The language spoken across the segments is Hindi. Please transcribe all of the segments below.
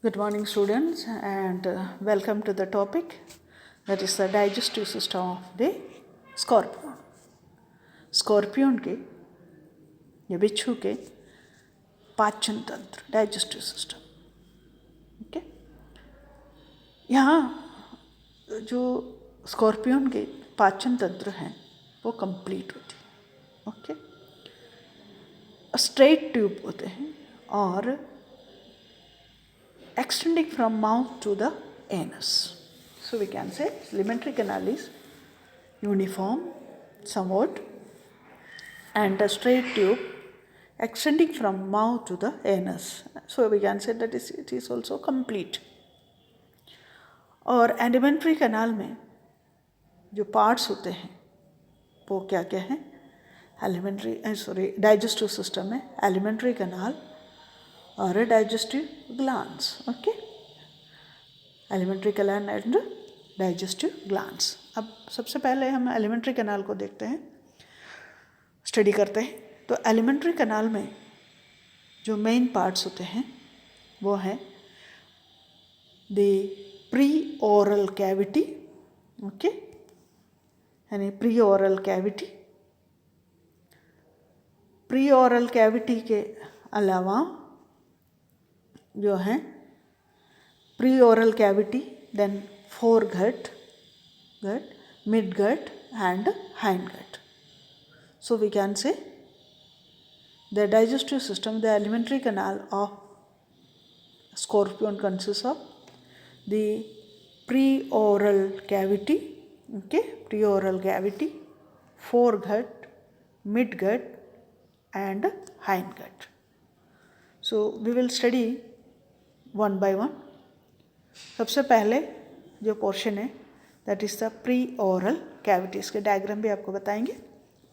Good morning, students, and welcome to the topic that is the digestive system of the scorpion. Scorpion के या बिच्छू के पाचन तंत्र, डाइजेस्टिव सिस्टम। ओके, यहाँ जो स्कॉर्पियन के पाचन तंत्र हैं वो कंप्लीट होती है। ओके, स्ट्रेट ट्यूब होते हैं और extending from mouth to the anus. So we can say alimentary canal is uniform somewhat and a straight tube extending from mouth to the anus. So we can say that it is also complete. और alimentary canal में जो parts होते हैं वो क्या क्या हैं? डाइजेस्टिव सिस्टम में alimentary canal और digestive glands. Okay, alimentary canal and digestive glands. अब सबसे पहले हम एलिमेंट्री कैनाल को देखते हैं, स्टडी करते हैं। तो एलिमेंट्री कैनाल में जो मेन पार्ट्स होते हैं वो हैं the pre oral cavity. Okay, यानी pre oral cavity. Pre oral cavity के अलावा जो है pre oral cavity, then fore gut, mid gut and hind gut. So we can say the digestive system, the alimentary canal of scorpion consist of the pre oral cavity, okay, pre oral cavity, fore gut, mid gut and hind gut. So we will study one by one. सबसे पहले जो पोर्शन है that is the pre oral cavity. इसके डायग्राम भी आपको बताएंगे।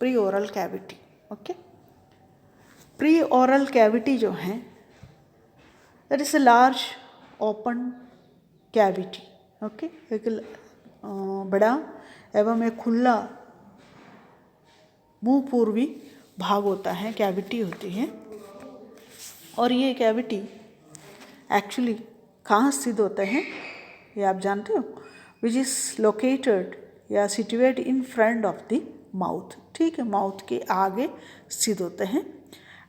Pre oral cavity, okay. Pre oral cavity जो है that is a large open cavity. Okay, एक बड़ा एवं एक खुला मुंह पूर्वी भाग होता है, कैविटी होती है। और ये कैविटी एक्चुअली कहाँ स्थित होते हैं ये आप जानते हो? विच इज़ लोकेटेड या situate in front of the mouth. ठीक है, माउथ के आगे स्थित होते हैं।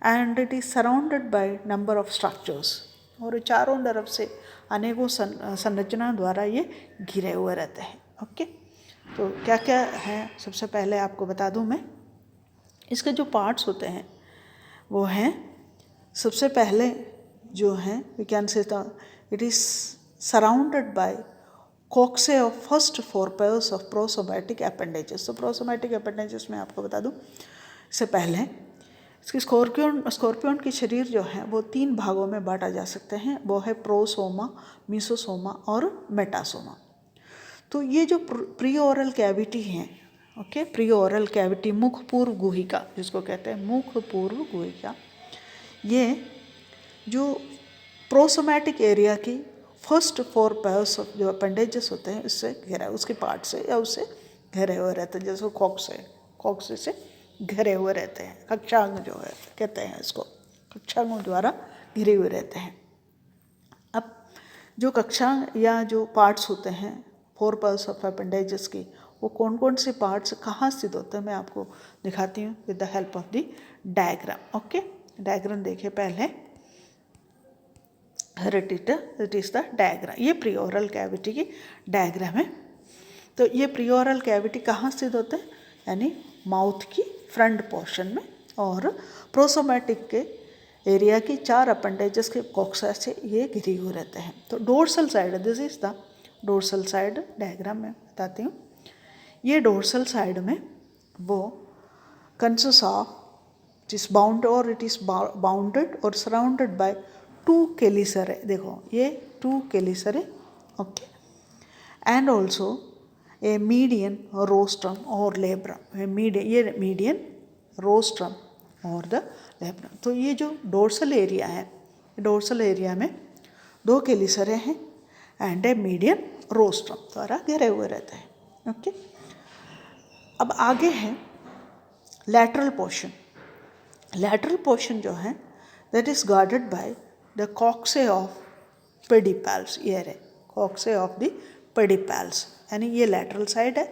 And it is surrounded by number of structures, और चारों तरफ से अनेकों संरचना द्वारा ये घिरे हुए रहते हैं। ओके, तो क्या क्या है सबसे पहले आपको बता दूं मैं। इसके जो पार्ट्स होते हैं वो हैं, सबसे पहले जो है we can say it is surrounded by coxae of first four pairs of prosomatic appendages. तो प्रोसोमैटिक एपेंडेजेस में आपको बता दूं इससे पहले इसकी स्कॉर्पियन की शरीर जो है वो तीन भागों में बांटा जा सकते हैं। वो है प्रोसोमा, मीसोसोमा और मेटासोमा। तो ये जो प्री ओरल कैविटी है, ओके, प्री ओरल कैविटी, मुख पूर्व गुहिका जिसको कहते हैं, मुख पूर्व गुहिका, ये जो प्रोसोमैटिक एरिया की फर्स्ट फोर पेयर्स ऑफ जो अपेंडेजेस होते हैं उससे घिरा, उसके पार्ट से या उससे घिरे हुए रहते हैं। जैसे कॉक्से से घिरे हुए रहते हैं। कक्षांग जो है कहते हैं इसको, कक्षांगों द्वारा घिरे हुए रहते हैं। अब जो कक्षांग या जो पार्ट्स होते हैं फोर पेयर्स ऑफ अपेंडेजेस की, वो कौन कौन से पार्ट्स कहाँ स्थित होते हैं मैं आपको दिखाती हूँ with the help of the diagram. Okay, diagram देखिए पहले। It is the diagram. ये प्री ओरल कैविटी की डायग्राम है। तो ये प्री ओरल कैविटी कहाँ स्थित होते हैं, यानी माउथ की फ्रंट पोर्शन में, और प्रोसोमैटिक के एरिया की चार अपेंडेजेस के कॉक्सा से ये घिरी हुए रहते हैं। तो dorsal side, this is the dorsal side, diagram में बताती हूँ। ये डोर्सल साइड में वो consist of it is bounded और सराउंडेड बाय टू केलिसरे। देखो ये two chelicerae, okay, and also a median rostrum और लेब्रम। ये मीडियन रोस्ट्रम और द लेब्रम। तो ये जो डोर्सल एरिया है, डोर्सल एरिया में दो केलिसरे हैं एंड ए मीडियन रोस्ट्रम द्वारा घिरे हुए रहते हैं। ओके, अब आगे है लैटरल पोर्शन। लैटरल पोर्शन जो है that is guarded by the coxa of पेडिपैल्स, ये रहे कॉक्से ऑफ द पेडिपैल्स, यानी ये लैटरल साइड है,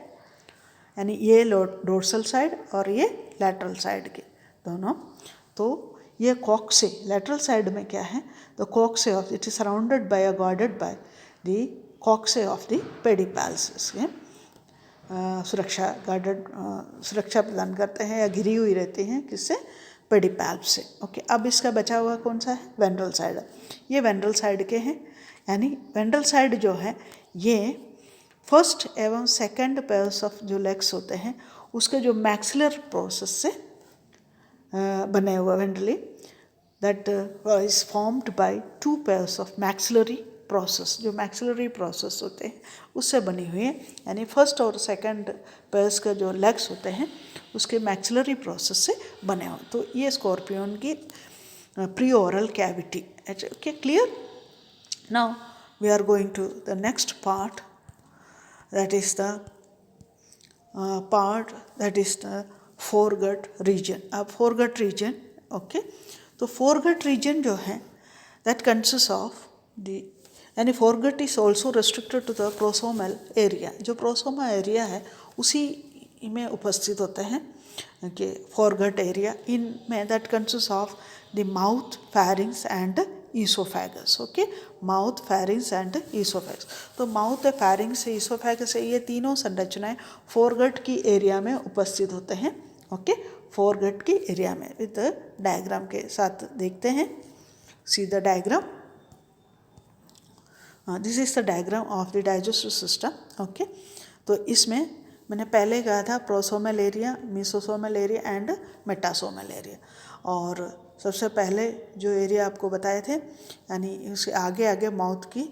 यानी ये डोर्सल साइड और ये लैटरल साइड के दोनों। तो ये कॉक्से लैटरल साइड में क्या है, the coxae of, it is surrounded by guarded by the coxae of the pedipalps, इसके सुरक्षा गार्डेड सुरक्षा प्रदान करते हैं या घिरी हुई रहती हैं किससे, पेडिपैल्स से। ओके, अब इसका बचा हुआ कौन सा है, वेंट्रल साइड। ये वेंट्रल साइड के हैं, यानी वेंट्रल साइड जो है ये फर्स्ट एवं सेकंड पेयर्स ऑफ जो लेग्स होते हैं उसके जो मैक्सिलर प्रोसेस से बने हुआ ventrally, that is formed by 2 pairs of maxillary process, जो मैक्सिलरी प्रोसेस होते हैं उससे बनी हुई है, यानी फर्स्ट और सेकंड पेयर्स का जो लेग्स होते हैं उसके मैक्सिलरी प्रोसेस से बने हुए। तो ये स्कॉर्पियन की pre oral cavity. Okay, clear. Now we are going to the next part, that is the part that is the foregut region. अब foregut region, okay, तो foregut region जो है that consists of the, यानी foregut is also restricted to the prosomal area, जो prosoma area है उसी में उपस्थित होते हैं कि foregut area, इनमें that consists of the mouth, pharynx and oesophagus. Okay, mouth, pharynx and oesophagus. तो माउथ, फेरिंग्स, ईसोफेगस ये तीनों संरचनाएं फोरगट की एरिया में उपस्थित होते हैं। ओके, फोरगट की एरिया में विद डायग्राम के साथ देखते हैं। See the diagram, this is the diagram of the digestive system. Okay, तो इसमें मैंने पहले कहा था प्रोसोमल एरिया, मेसोसोमल एरिया एंड मेटासोमल एरिया, और सबसे पहले जो एरिया आपको बताए थे, यानी उसके आगे आगे माउथ की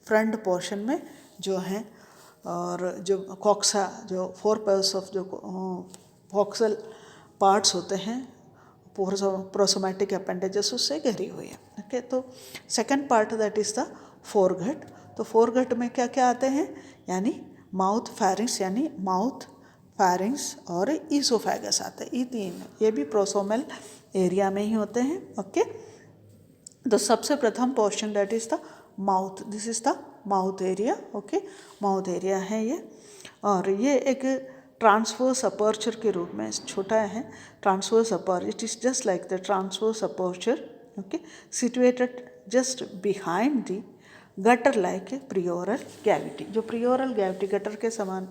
फ्रंट पोर्शन में जो है, और जो कॉक्सा, जो 4 पेयर्स ऑफ जो कॉक्सल पार्ट्स होते हैं प्रोसोमैटिक अपेंडेजेस उससे घिरी हुई है। ओके, तो second part that is the foregut. तो फोरगट में क्या क्या आते हैं, यानी माउथ, फेरिंग्स, यानी माउथ, फेरिंग्स और ईसोफेगस आते हैं। ये तीन, ये भी प्रोसोमल एरिया में ही होते हैं। ओके, तो सबसे प्रथम portion that is the mouth, this is the mouth area. Okay, mouth area है ये, और ये एक ट्रांसवर्स अपर्चर के रूप में छोटा है। Transverse aperture, it is just like the transverse aperture. Okay, situated just behind the gutter like a preoral cavity. जो प्रियोरल कैविटी गटर के समान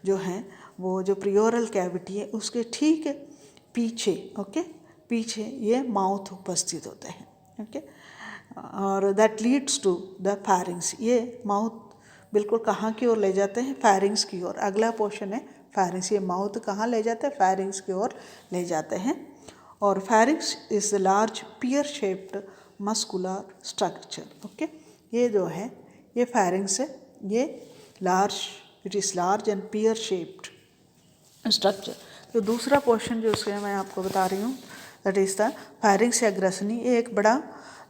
जो है, वो जो प्रियोरल कैविटी है उसके ठीक पीछे, ओके, पीछे ये माउथ उपस्थित होते हैं। ओके, और that leads to the pharynx. ये माउथ बिल्कुल कहाँ की ओर ले जाते हैं, फेरिंग्स की ओर। अगला पोर्शन है फेरिंग्स। ये माउथ कहाँ ले जाते हैं, फेरिंग्स की ओर ले जाते हैं। और pharynx is the large pear shaped muscular structure. Okay, ये जो है ये फेरिंग्स है, ये large, it is large and pear shaped structure. तो दूसरा पोर्शन जो उसके मैं आपको बता रही हूँ दैट इज़ द फेरिंग्स या ग्रसनी। ये एक बड़ा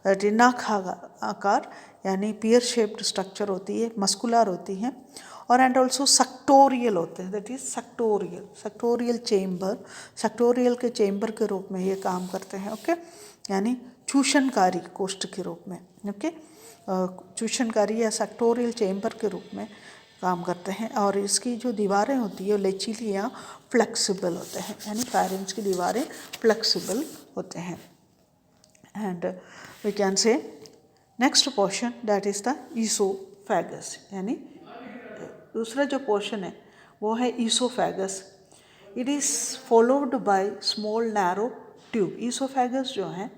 नाक आकार यानी पियर शेप्ड स्ट्रक्चर होती है, मस्कुलर होती है, और एंड ऑल्सो सक्टोरियल होते हैं, दैट इज सक्टोरियल चेम्बर। सक्टोरियल के चेम्बर के रूप में ये काम करते हैं। ओके, यानी चूषणकारी कोष्ठ के रूप में। ओके, चूषणकारी या सेक्टोरियल चेम्बर के रूप में काम करते हैं, और इसकी जो दीवारें होती है लचीली या फ्लेक्सिबल होते हैं, यानी फेरिंग्स की दीवारें फ्लेक्सिबल होते हैं। And we can say next portion that is the oesophagus, यानी दूसरा जो पोर्शन है वो है oesophagus. It is followed by small narrow tube. Oesophagus जो है,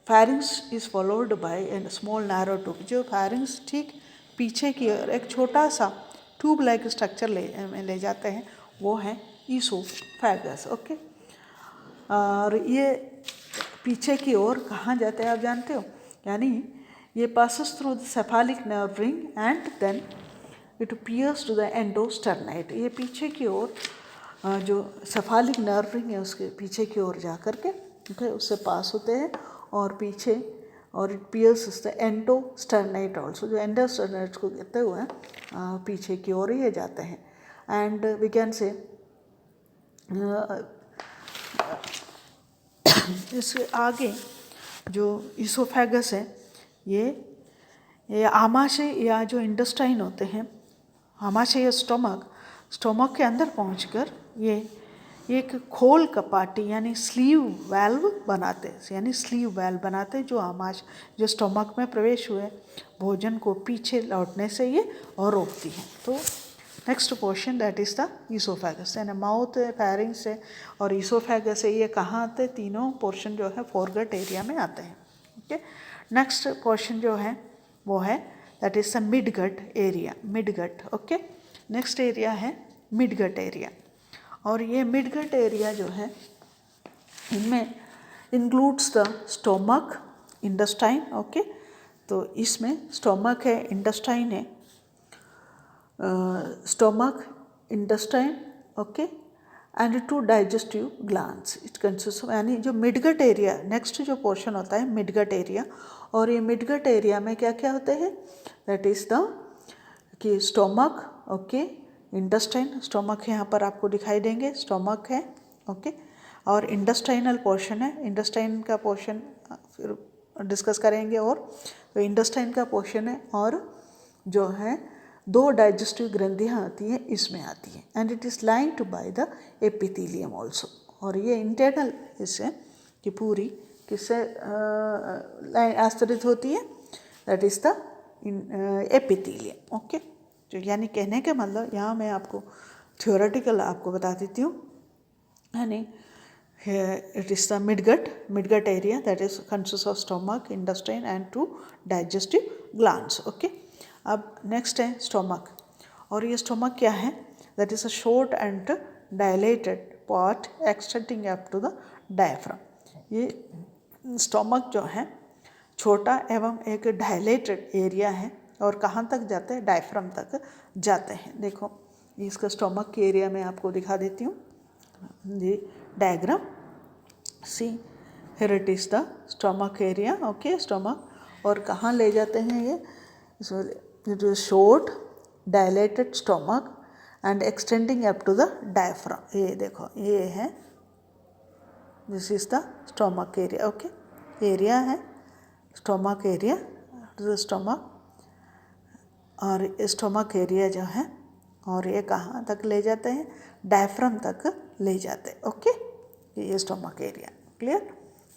pharynx is followed by and small narrow tube. जो फेरिंग्स ठीक पीछे की ओर एक छोटा सा ट्यूब लाइक स्ट्रक्चर ले जाते हैं, वो है ईसोफेगस। ओके, और ये पीछे की ओर कहाँ जाते हैं आप जानते हो, यानी ये passes through the cephalic nerve ring and then it pierce to the endosternite. ये पीछे की ओर जो सेफालिक नर्व रिंग है उसके पीछे की ओर जा कर के उससे पास होते हैं, और पीछे, और इट पियर्स द एंडोस्टर्नाइट ऑल्सो। जो एंडोस्टर्नाइट को कहते हुए पीछे की ओर ये जाते हैं। एंड वी कैन से इसके आगे जो ईसोफेगस है ये ये आमाशय या जो इंटेस्टाइन होते हैं, आमाशय या स्टोमक के अंदर पहुंचकर ये एक खोल कपाटी यानी स्लीव वाल्व बनाते जो स्टोमक में प्रवेश हुए भोजन को पीछे लौटने से ये और रोकती है। तो next portion that is the oesophagus, यानी माउथ फैरिंग्स से और ईसोफेगस से ये कहाँ आते, तीनों पोर्शन जो है फोरगट एरिया में आते हैं। ओके, नेक्स्ट पोर्शन जो है वो है that is the midgut area, midgut. Okay, next area है मिडगट एरिया, और ये मिडगट एरिया जो है इनमें includes the stomach, intestine. Okay, तो इसमें स्टोमक है, इंटेस्टाइन है, stomach, intestine, okay, and 2 digestive glands it consist of, यानी जो मिडगट एरिया, नेक्स्ट जो पोर्शन होता है मिडगट एरिया, और ये मिडगट एरिया में क्या क्या होते हैं, दैट इज़ द कि स्टोमक, ओके, इंटेस्टाइन, स्टोमक यहाँ पर आपको दिखाई देंगे, स्टोमक है, ओके, और इंटेस्टाइनल पोर्शन है, इंटेस्टाइन का पोर्शन फिर डिस्कस करेंगे, और तो इंटेस्टाइन का पोर्शन है, और जो है 2 डाइजेस्टिव ग्रंथियाँ आती हैं, इसमें आती है, and it is lined by the epithelium also, और ये इंटरनल इससे कि पूरी किससे आस्तरित होती है, that is the epithelium. Okay, तो यानी कहने का मतलब यहाँ मैं आपको थियोरेटिकल आपको बता देती हूँ, यानी it is the midgut area that is consist of stomach, intestine and 2 digestive glands. Okay, अब नेक्स्ट है स्टोमक, और ये स्टोमक क्या है, that is a short and dilated part extending up to the diaphragm. ये स्टोमक जो है छोटा एवं एक डायलेटेड एरिया है, और कहाँ तक जाते हैं, डायफ्राम तक जाते हैं। देखो इसका स्टोमक के एरिया में आपको दिखा देती हूँ, ये diagram, see here it is the stomach area. Okay, stomach, और कहाँ ले जाते हैं ये, short dilated stomach and extending up to the diaphragm. ये देखो ये है, this is the stomach area. Okay, area है स्टोमक एरिया, स्टोमक, और स्टोमक एरिया जो है, और ये कहाँ तक ले जाते हैं, डायफ्राम तक ले जाते हैं। ओके, ये स्टोमक एरिया क्लियर।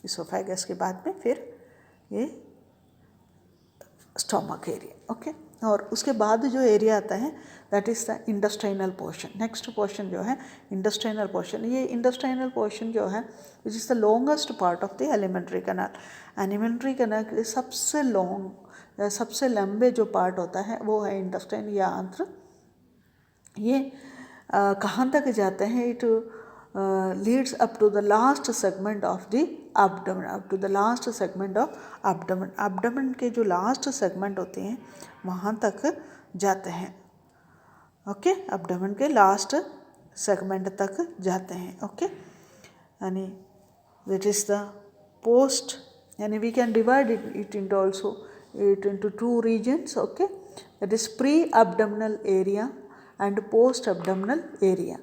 इसोफेगस के बाद में फिर ये स्टोमक एरिया। ओके, और उसके बाद जो एरिया आता है that is the intestinal portion. Next portion जो है इंटेस्टाइनल पोर्शन, ये इंटेस्टाइनल पोर्शन जो है विच is the longest part of the alimentary canal. Alimentary canal के सबसे लॉन्ग, सबसे लंबे जो पार्ट होता है वो है इंटेस्टाइन या आंत्र। ये कहाँ तक जाते हैं, it leads up to the last segment of the abdomen, up to the last segment of abdomen. Abdomen के जो लास्ट सेगमेंट होते हैं वहाँ तक जाते हैं। ओके, एब्डोमेन के लास्ट सेगमेंट तक जाते हैं। ओके, यानी दैट इज़ द पोस्ट, यानी we can divide it into also it into 2 regions. Okay, that is pre-abdominal area and post-abdominal area.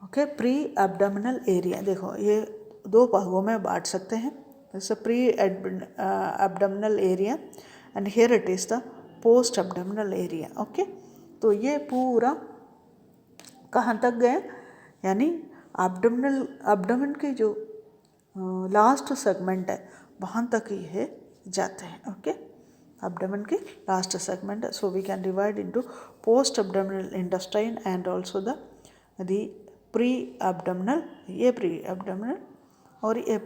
Okay, pre-abdominal area देखो ये 2 भागों में बांट सकते हैं, जैसे pre-abdominal area and here it is the post-abdominal area. Okay, तो ये पूरा कहाँ तक गए, यानी abdomen के जो लास्ट सेगमेंट है वहाँ तक ये जाते हैं। ओके, abdomen के last segment, so we can divide into post abdominal intestine and also the pre-abdominal, ये pre-abdominal और ये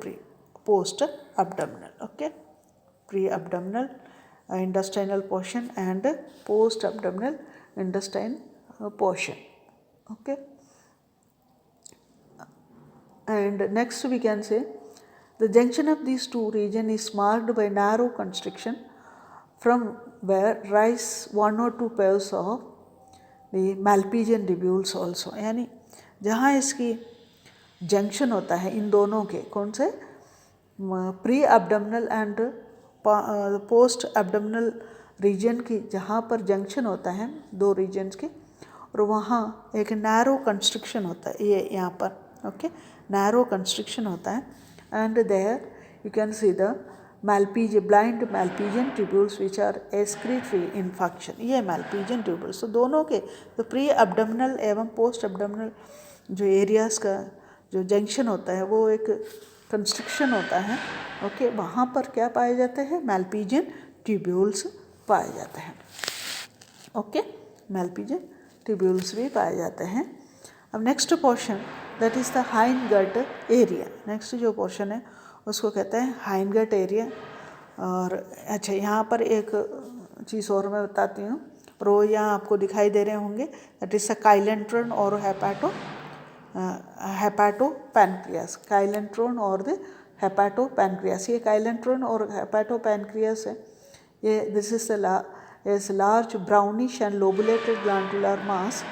post abdominal. Okay, pre-abdominal intestinal portion and post abdominal intestine portion. Okay, and next we can say the junction of these 2 regions is marked by narrow constriction from where rise 1 or 2 pairs of the Malpighian tubules also. यानी जहाँ इसकी जंक्शन होता है इन दोनों के, कौन से, pre abdominal and post abdominal region की, जहाँ पर जंक्शन होता है 2 रीजन्स के, और वहाँ एक नैरो कंस्ट्रिक्शन होता है, ये यहाँ पर। ओके, नैरो कंस्ट्रिक्शन होता है, and there you can see the blind Malpighian tubules which are excretory in function, ये मैल्पीजियन ट्यूब्यूल्स। तो दोनों के तो प्री एब्डोमिनल एवं पोस्ट एब्डोमिनल जो एरियाज़ का जो जंक्शन होता है वो एक कंस्ट्रक्शन होता है, ओके, वहाँ पर क्या पाए जाते हैं, मैल्पीजियन ट्यूब्यूल्स पाए जाते हैं, ओके, मैल्पीजियन ट्यूब्यूल्स भी पाए जाते हैं। अब next portion that is the hindgut area. Next जो पोर्शन है उसको कहते हैं हाइंड-गट एरिया। और अच्छा, यहाँ पर एक चीज़ और मैं बताती हूँ, रो यहाँ आपको दिखाई दे रहे होंगे, दैट इज़ द काइलेंट्रॉन और हेपाटोपैनक्रियास, काइलेंट्रॉन और द हेपाटोपैनक्रियास। ये काइलेंट्रॉन और हेपाटोपैनक्रियास है, ये this is large brownish and lobulated glandular mass,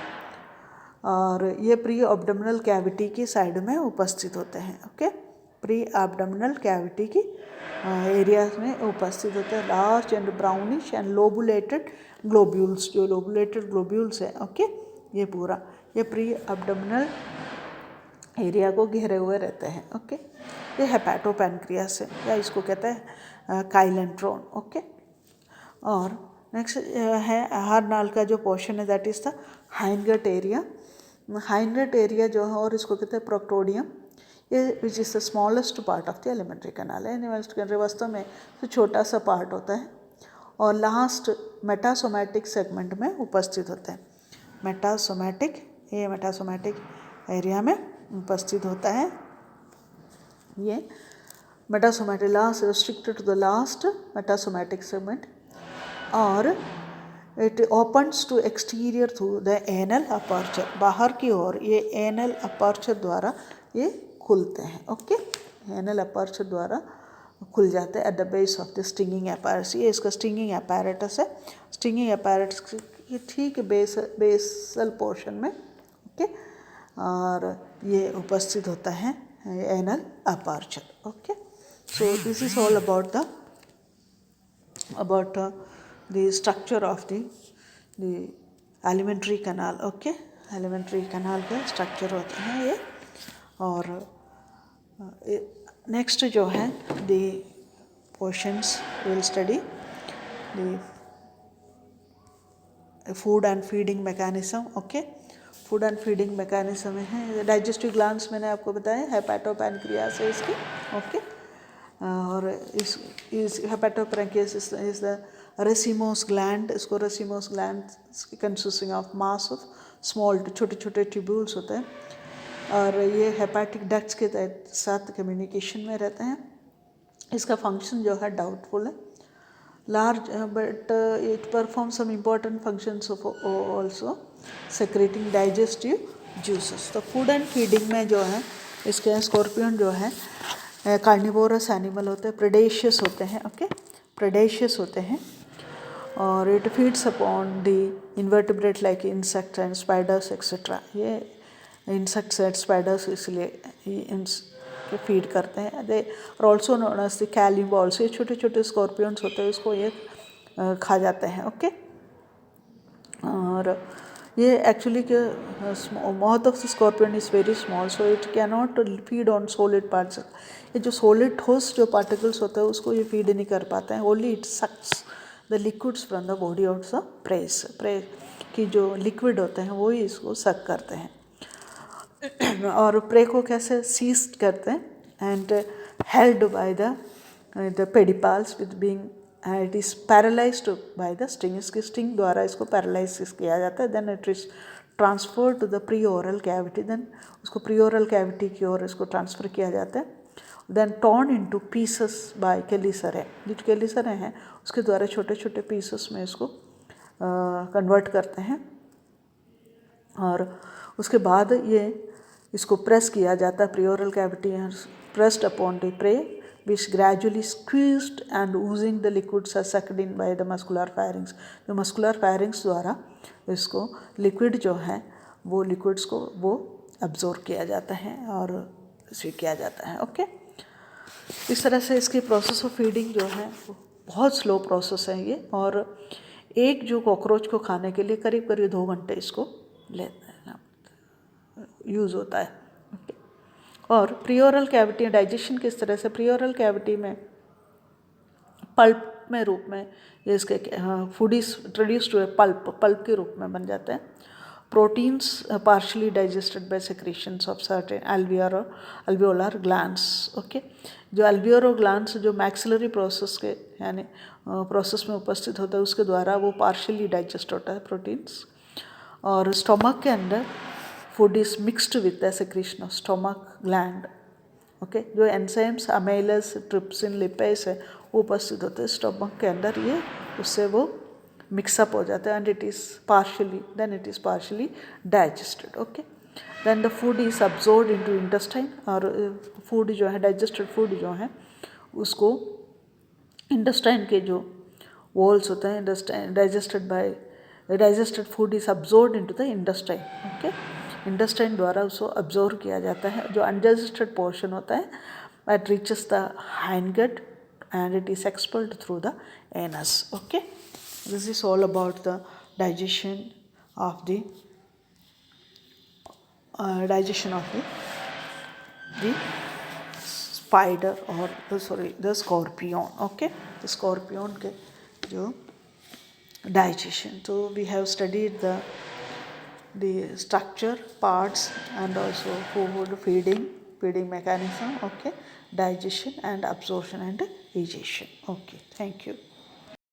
और ये प्री एब्डोमिनल कैविटी की साइड में उपस्थित होते हैं, ओके, प्री एब्डोमिनल कैविटी की एरियाज में उपस्थित होते हैं। Large and brownish and lobulated globules, जो लोबुलेटेड ग्लोब्यूल्स हैं, ओके, ये पूरा ये प्री एब्डोमिनल एरिया को घेरे हुए रहते हैं, ओके। ये हेपाटोपैनक्रियास है, या इसको कहते हैं काइलेंट्रॉन, ओके। और नेक्स्ट है हर नाल का जो पोर्शन है that is the hindgut area. Hindgut area जो है, और इसको कहते हैं प्रोक्टोडियम, ये which is the smallest part of the alimentary canal है। एलिमेंट्री वास्तव में तो छोटा सा पार्ट होता है और लास्ट मेटासोमैटिक सेगमेंट में उपस्थित होते हैं। मेटासोमैटिक, ये मेटासोमैटिक एरिया में उपस्थित होता है। ये metasomatic last restricted to the last metasomatic segment, और it opens to exterior through the anal aperture, बाहर की ओर ये एनल अपर्चर द्वारा ये खुलते हैं, ओके, एनल अपर्चर द्वारा खुल जाते हैं at the base of the stinging apparatus. ये इसका स्टिंगिंग अपैरेटस है, स्टिंगिंग अपैरेटस की ठीक बेसल पोर्शन में, ओके, और ये उपस्थित होता है anal aperture, okay. So this is all about the structure of the alimentary canal, okay, alimentary canal के structure होते हैं ये। और next जो है the portions will study the food and feeding mechanism, okay, food and feeding mechanism है। digestive glands मैंने आपको बताया, हेपाटोपैनक्रियास है इसकी, ओके, और इस हेपाटोपैनक्रियास इज द रेसिमोस ग्लैंड, इसको racemose gland consisting of mass of small छोटे छोटे ट्यूब्यूल्स होते हैं, और ये हेपाटिक डक्ट्स के साथ कम्युनिकेशन में रहते हैं। इसका फंक्शन जो है डाउटफुल है, large but it perform some important functions of also secreting digestive juices. तो फूड एंड फीडिंग में जो है इसके स्कॉर्पियन जो है कार्निवोरस एनिमल होते हैं, प्रेडेशियस होते हैं, ओके, प्रेडेशियस होते हैं, और it feeds upon the invertebrate like insects and spiders etcetera. ये इंसेक्ट्स एंड स्पाइडर्स इसलिए फीड करते हैं। दे और ऑल्सो नोन एज द कैलिबॉल्स, ये छोटे छोटे स्कॉर्पियंस होते हैं, इसको ये खा जाते हैं, ओके। और ये actually mouth of the scorpion is very small, so it can not feed on solid parts. ये जो सॉलिड ठोस जो पार्टिकल्स होते हैं उसको ये फीड नहीं कर पाते हैं, only it sucks the liquids from the body of the prey की जो लिक्विड होते हैं वो ही इसको सक करते हैं, और प्रे को कैसे सीज करते हैं, and held by the pedipalps with being it is paralysed by the sting, इसकी स्टिंग द्वारा इसको पैरालाइज किया जाता है। Then it is transfer to the pre oral cavity, then उसको प्री ओरल कैविटी की ओर इसको ट्रांसफ़र किया जाता है। Then torn into pieces by chelicerae, जो केलिसरे हैं उसके द्वारा छोटे छोटे पीसेस में इसको कन्वर्ट करते हैं, और उसके बाद ये इसको प्रेस किया जाता है, pre oral cavity pressed upon the prey which gradually squeezed and oozing the liquids are sucked in by the muscular pharynx। जो muscular pharynx द्वारा इसको लिक्विड जो है वो लिक्विड्स को वो अब्जॉर्ब किया जाता है और स्वीट किया जाता है, ओके। इस तरह से इसकी प्रोसेस ऑफ फीडिंग जो है वो बहुत स्लो प्रोसेस है ये, और एक जो कॉकरोच को खाने के लिए करीब करीब 2 घंटे इसको यूज़ होता है, और प्री ओरल कैविटी डाइजेशन किस तरह से, प्री ओरल कैविटी में पल्प में रूप में ये इसके food is reduce to a pulp के रूप में बन जाते हैं. Proteins partially digested by secretions of certain alveolar glands. Okay, जो alveolar glands जो मैक्सिलरी प्रोसेस के यानी प्रोसेस में उपस्थित होता है उसके द्वारा वो पार्शली डाइजेस्ट होता है प्रोटीन्स. और स्टोमक के अंदर food is mixed with the secretion of stomach gland. Okay, जो एंजाइम्स अमाइलेज ट्रिप्सिन लिपेज है वो उपस्थित होते हैं स्टोमक के अंदर, ये उससे वो मिक्सअप हो जाता है and it is partially digested. Okay, then the food is absorbed into intestine. और फूड जो है डाइजेस्टेड फूड जो है उसको इंटेस्टाइन के जो वॉल्स होते हैं digested food is absorbed into the intestine. Okay, intestine द्वारा उसको अब्जॉर्व किया जाता है. जो अनडाइजेस्टेड पोर्शन होता है that reaches the hind and it is expelled through the anus. Okay, this is all about the digestion of the spider or the scorpion. Okay, the scorpion के जो digestion. So we have studied the structure, parts, and also food feeding mechanism. Okay, digestion and absorption and digestion. Okay, thank you.